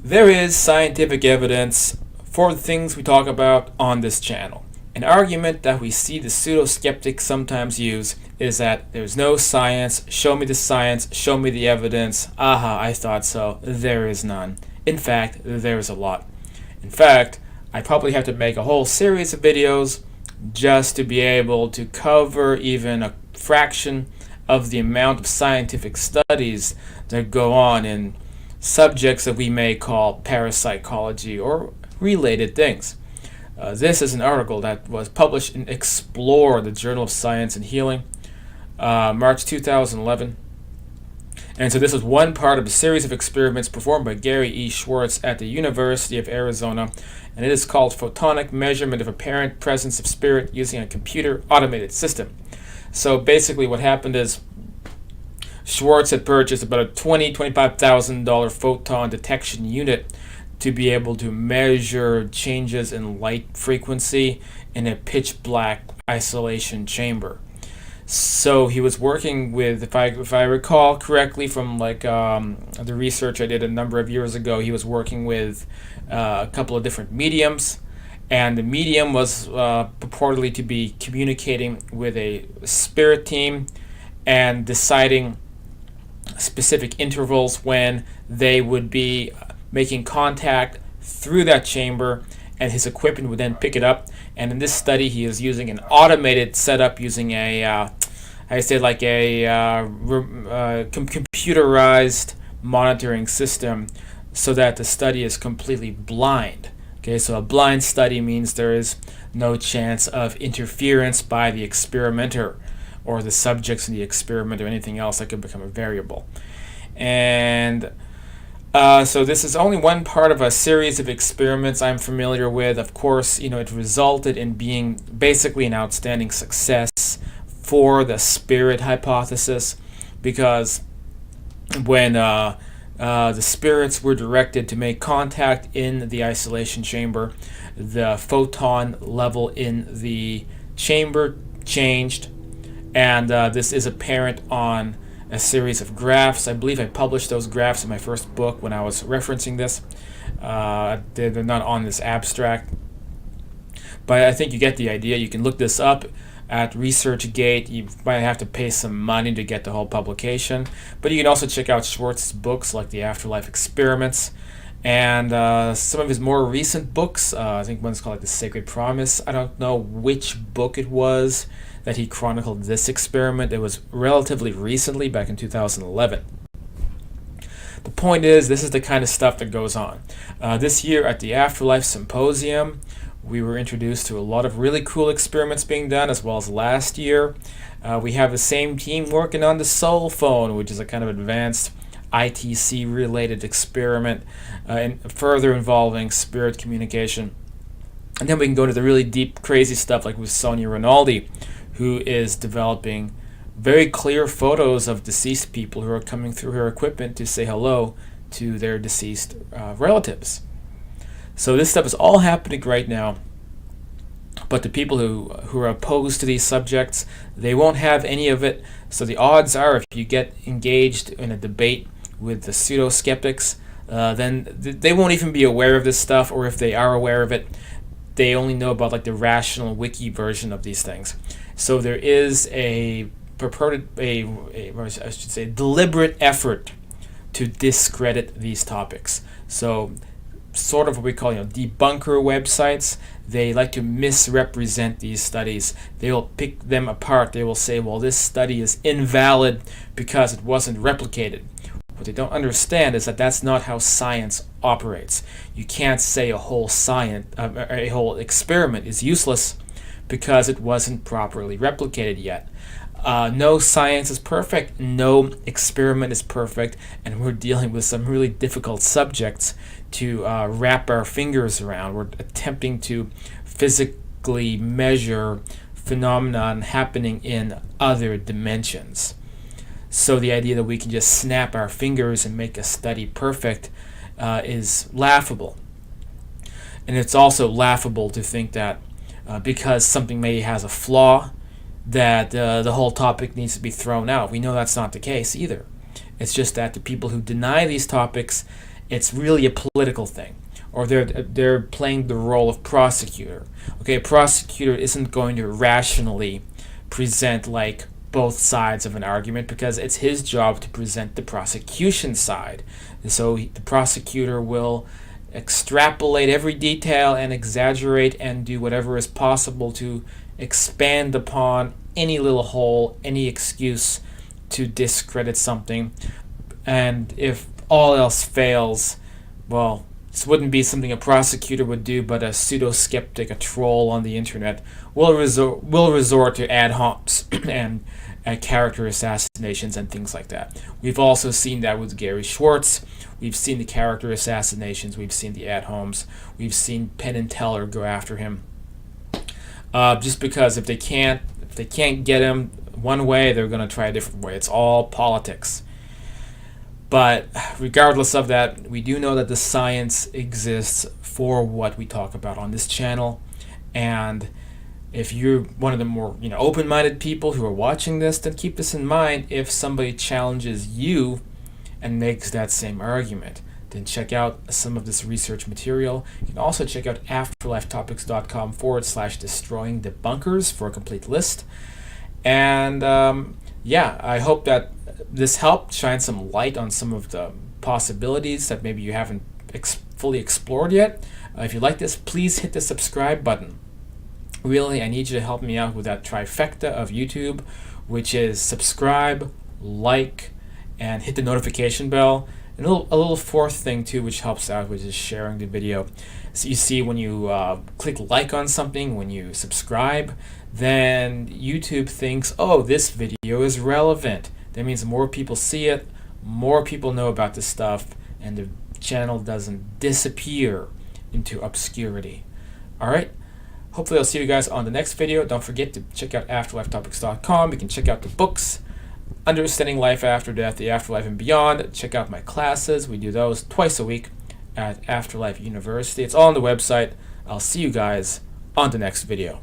There is scientific evidence for the things we talk about on this channel. An argument that we see the pseudo-skeptics sometimes use is that there's no science, show me the science, show me the evidence, aha, I thought so, there is none. In fact, there's a lot. In fact, I probably have to make a whole series of videos just to be able to cover even a fraction of the amount of scientific studies that go on in subjects that we may call parapsychology or related things. This is an article that was published in Explore, the Journal of Science and Healing, March 2011. And so this is one part of a series of experiments performed by Gary E. Schwartz at the University of Arizona, and it is called Photonic Measurement of Apparent Presence of Spirit Using a Computer Automated System. So basically what happened is Schwartz had purchased about a $25,000 photon detection unit to be able to measure changes in light frequency in a pitch black isolation chamber. So he was working with, if I recall correctly from the research I did a number of years ago, he was working with a couple of different mediums, and the medium was purportedly to be communicating with a spirit team and deciding specific intervals when they would be making contact through that chamber, and his equipment would then pick it up. And in this study, he is using an automated setup using a computerized monitoring system, so that the study is completely blind. Okay, so a blind study means there is no chance of interference by the experimenter or the subjects in the experiment or anything else that could become a variable. And so this is only one part of a series of experiments I'm familiar with. Of course, it resulted in being basically an outstanding success for the spirit hypothesis, because when the spirits were directed to make contact in the isolation chamber, the photon level in the chamber changed, and this is apparent on a series of graphs. I believe I published those graphs in my first book when I was referencing this. They're not on this abstract, but I think you get the idea. You can look this up at ResearchGate. You might have to pay some money to get the whole publication, but you can also check out Schwartz's books like the Afterlife Experiments, and some of his more recent books. I think one's called The Sacred Promise. I don't know which book it was that he chronicled this experiment. It was relatively recently, back in 2011. The point is, this is the kind of stuff that goes on. This year at the Afterlife Symposium, we were introduced to a lot of really cool experiments being done, as well as last year. We have the same team working on the Soul Phone, which is a kind of advanced ITC-related experiment, and further involving spirit communication. And then we can go to the really deep, crazy stuff like with Sonia Rinaldi, who is developing very clear photos of deceased people who are coming through her equipment to say hello to their deceased relatives. So this stuff is all happening right now, but the people who are opposed to these subjects, they won't have any of it. So the odds are, if you get engaged in a debate with the pseudo-skeptics, then they won't even be aware of this stuff, or if they are aware of it, they only know about the rational wiki version of these things. So there is a deliberate effort to discredit these topics. So sort of what we call debunker websites, they like to misrepresent these studies. They will pick them apart. They will say, well, this study is invalid because it wasn't replicated. What they don't understand is that that's not how science operates. You can't say a whole experiment is useless because it wasn't properly replicated yet. No science is perfect, no experiment is perfect, and we're dealing with some really difficult subjects to wrap our fingers around. We're attempting to physically measure phenomenon happening in other dimensions. So the idea that we can just snap our fingers and make a study perfect is laughable. And it's also laughable to think that because something maybe has a flaw, that the whole topic needs to be thrown out. We know that's not the case either. It's just that the people who deny these topics It's really a political thing, or they're playing the role of prosecutor. Okay, a prosecutor isn't going to rationally present like both sides of an argument, because it's his job to present the prosecution side. And so the prosecutor will extrapolate every detail and exaggerate and do whatever is possible to expand upon any little hole, any excuse to discredit something. And if all else fails, well, this wouldn't be something a prosecutor would do, but a pseudo-skeptic, a troll on the internet, will resort to ad homs and character assassinations and things like that. We've also seen that with Gary Schwartz. We've seen the character assassinations. We've seen the ad homs. We've seen Penn and Teller go after him. Just because if they can't get him one way, they're going to try a different way. It's all politics. But regardless of that, we do know that the science exists for what we talk about on this channel. And if you're one of the more open-minded people who are watching this, then keep this in mind. If somebody challenges you and makes that same argument, then check out some of this research material. You can also check out afterlifetopics.com/destroying debunkers for a complete list. And I hope that this helped shine some light on some of the possibilities that maybe you haven't fully explored yet. If you like this, please hit the subscribe button. Really, I need you to help me out with that trifecta of YouTube, which is subscribe, like, and hit the notification bell. And a little fourth thing too, which helps out, which is sharing the video. So you see, when you click like on something, when you subscribe, then YouTube thinks, oh, this video is relevant. That means more people see it, more people know about this stuff, and the channel doesn't disappear into obscurity. All right. Hopefully I'll see you guys on the next video. Don't forget to check out afterlifetopics.com. You can check out the books, Understanding Life After Death, The Afterlife and Beyond. Check out my classes. We do those twice a week at Afterlife University. It's all on the website. I'll see you guys on the next video.